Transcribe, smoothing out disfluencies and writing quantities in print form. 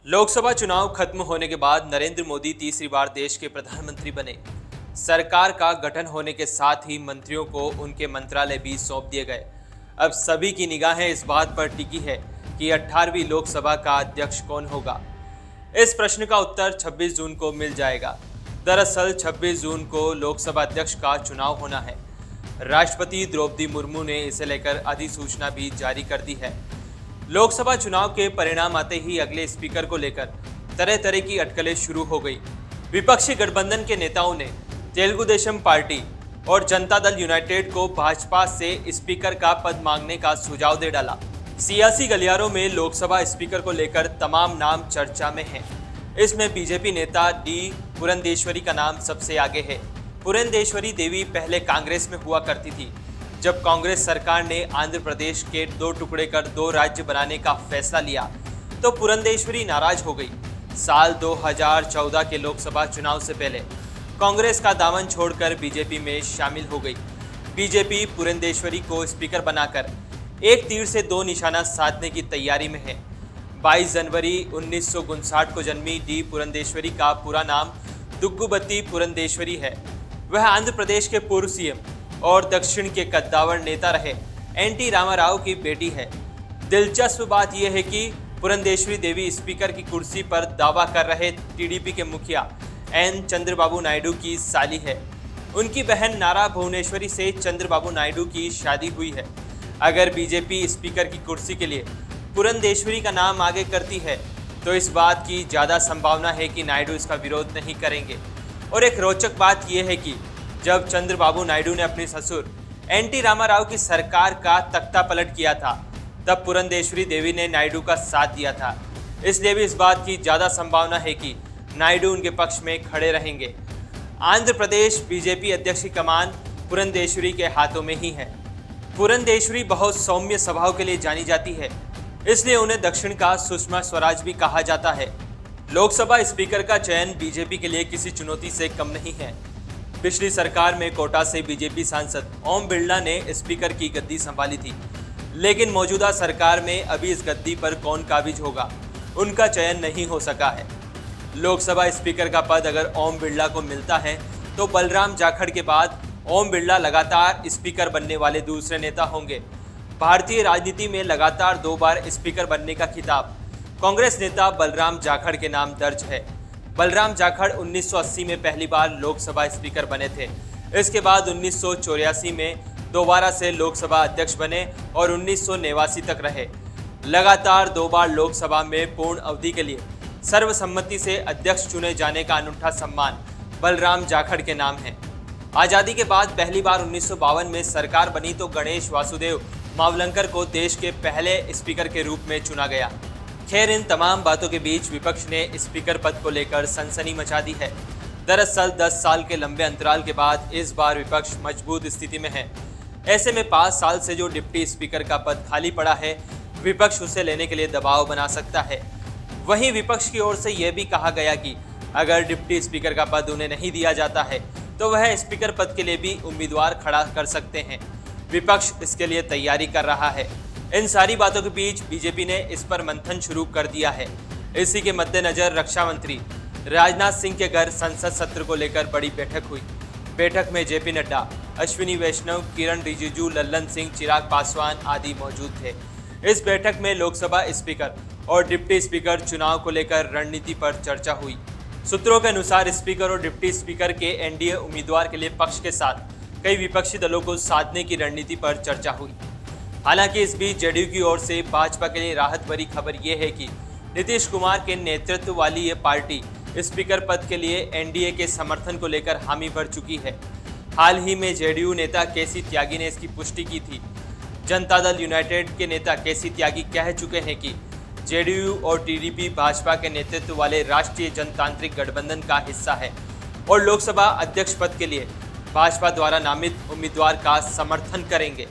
लोकसभा चुनाव खत्म होने के बाद नरेंद्र मोदी तीसरी बार देश के प्रधानमंत्री बने। सरकार का गठन होने के साथ ही मंत्रियों को उनके मंत्रालय भी सौंप दिए गए। अब सभी की निगाहें इस बात पर टिकी है कि 18वीं लोकसभा का अध्यक्ष कौन होगा। इस प्रश्न का उत्तर 26 जून को मिल जाएगा। दरअसल 26 जून को लोकसभा अध्यक्ष का चुनाव होना है। राष्ट्रपति द्रौपदी मुर्मू ने इसे लेकर अधिसूचना भी जारी कर दी है। लोकसभा चुनाव के परिणाम आते ही अगले स्पीकर को लेकर तरह तरह की अटकलें शुरू हो गई। विपक्षी गठबंधन के नेताओं ने तेलुगु देशम पार्टी और जनता दल यूनाइटेड को भाजपा से स्पीकर का पद मांगने का सुझाव दे डाला। सियासी गलियारों में लोकसभा स्पीकर को लेकर तमाम नाम चर्चा में हैं। इसमें बीजेपी नेता डी पुरंदेश्वरी का नाम सबसे आगे है। पुरंदेश्वरी देवी पहले कांग्रेस में हुआ करती थी। जब कांग्रेस सरकार ने आंध्र प्रदेश के 2 टुकड़े कर 2 राज्य बनाने का फैसला लिया तो पुरंदेश्वरी नाराज हो गई। साल 2014 के लोकसभा चुनाव से पहले कांग्रेस का दामन छोड़कर बीजेपी में शामिल हो गई। बीजेपी पुरंदेश्वरी को स्पीकर बनाकर एक तीर से 2 निशाना साधने की तैयारी में है। 22 जनवरी 1959 को जन्मी डी पुरंदेश्वरी का पूरा नाम दुग्गुबती पुरंदेश्वरी है। वह आंध्र प्रदेश के पूर्व सीएम और दक्षिण के कद्दावर नेता रहे एनटी रामाराव की बेटी है। दिलचस्प बात यह है कि पुरंदेश्वरी देवी स्पीकर की कुर्सी पर दावा कर रहे टीडीपी के मुखिया एन चंद्रबाबू नायडू की साली है। उनकी बहन नारा भुवनेश्वरी से चंद्रबाबू नायडू की शादी हुई है। अगर बीजेपी स्पीकर की कुर्सी के लिए पुरंदेश्वरी का नाम आगे करती है तो इस बात की ज़्यादा संभावना है कि नायडू इसका विरोध नहीं करेंगे। और एक रोचक बात यह है कि जब चंद्रबाबू नायडू ने अपने ससुर एनटी रामाराव की सरकार का तख्ता पलट किया था तब पुरंदेश्वरी देवी ने नायडू का साथ दिया था। इसलिए भी इस बात की ज़्यादा संभावना है कि नायडू उनके पक्ष में खड़े रहेंगे। आंध्र प्रदेश बीजेपी अध्यक्ष की कमान पुरंदेश्वरी के हाथों में ही है। पुरंदेश्वरी बहुत सौम्य स्वभाव के लिए जानी जाती है, इसलिए उन्हें दक्षिण का सुषमा स्वराज भी कहा जाता है। लोकसभा स्पीकर का चयन बीजेपी के लिए किसी चुनौती से कम नहीं है। पिछली सरकार में कोटा से बीजेपी सांसद ओम बिरला ने स्पीकर की गद्दी संभाली थी, लेकिन मौजूदा सरकार में अभी इस गद्दी पर कौन काबिज होगा उनका चयन नहीं हो सका है। लोकसभा स्पीकर का पद अगर ओम बिरला को मिलता है तो बलराम जाखड़ के बाद ओम बिरला लगातार स्पीकर बनने वाले दूसरे नेता होंगे। भारतीय राजनीति में लगातार 2 बार स्पीकर बनने का खिताब कांग्रेस नेता बलराम जाखड़ के नाम दर्ज है। बलराम जाखड़ 1980 में पहली बार लोकसभा स्पीकर बने थे। इसके बाद 1984 में दोबारा से लोकसभा अध्यक्ष बने और 1989 तक रहे। लगातार 2 बार लोकसभा में पूर्ण अवधि के लिए सर्वसम्मति से अध्यक्ष चुने जाने का अनूठा सम्मान बलराम जाखड़ के नाम है। आज़ादी के बाद पहली बार 1952 में सरकार बनी तो गणेश वासुदेव मावलंकर को देश के पहले स्पीकर के रूप में चुना गया। खैर, इन तमाम बातों के बीच विपक्ष ने स्पीकर पद को लेकर सनसनी मचा दी है। दरअसल 10 साल के लंबे अंतराल के बाद इस बार विपक्ष मजबूत स्थिति में है। ऐसे में 5 साल से जो डिप्टी स्पीकर का पद खाली पड़ा है, विपक्ष उसे लेने के लिए दबाव बना सकता है। वहीं विपक्ष की ओर से यह भी कहा गया कि अगर डिप्टी स्पीकर का पद उन्हें नहीं दिया जाता है तो वह स्पीकर पद के लिए भी उम्मीदवार खड़ा कर सकते हैं। विपक्ष इसके लिए तैयारी कर रहा है। इन सारी बातों के बीच बीजेपी ने इस पर मंथन शुरू कर दिया है। इसी के मद्देनजर रक्षा मंत्री राजनाथ सिंह के घर संसद सत्र को लेकर बड़ी बैठक हुई। बैठक में जेपी नड्डा, अश्विनी वैष्णव, किरण रिजिजू, लल्लन सिंह, चिराग पासवान आदि मौजूद थे। इस बैठक में लोकसभा स्पीकर और डिप्टी स्पीकर चुनाव को लेकर रणनीति पर चर्चा हुई। सूत्रों के अनुसार स्पीकर और डिप्टी स्पीकर के एनडीए उम्मीदवार के लिए पक्ष के साथ कई विपक्षी दलों को साधने की रणनीति पर चर्चा हुई। हालांकि इस बीच जेडीयू की ओर से भाजपा के लिए राहत भरी खबर यह है कि नीतीश कुमार के नेतृत्व वाली ये पार्टी स्पीकर पद के लिए एनडीए के समर्थन को लेकर हामी भर चुकी है। हाल ही में जेडीयू नेता केसी त्यागी ने इसकी पुष्टि की थी। जनता दल यूनाइटेड के नेता केसी त्यागी कह चुके हैं कि जेडीयू और टीडीपी भाजपा के नेतृत्व वाले राष्ट्रीय जनतांत्रिक गठबंधन का हिस्सा है और लोकसभा अध्यक्ष पद के लिए भाजपा द्वारा नामित उम्मीदवार का समर्थन करेंगे।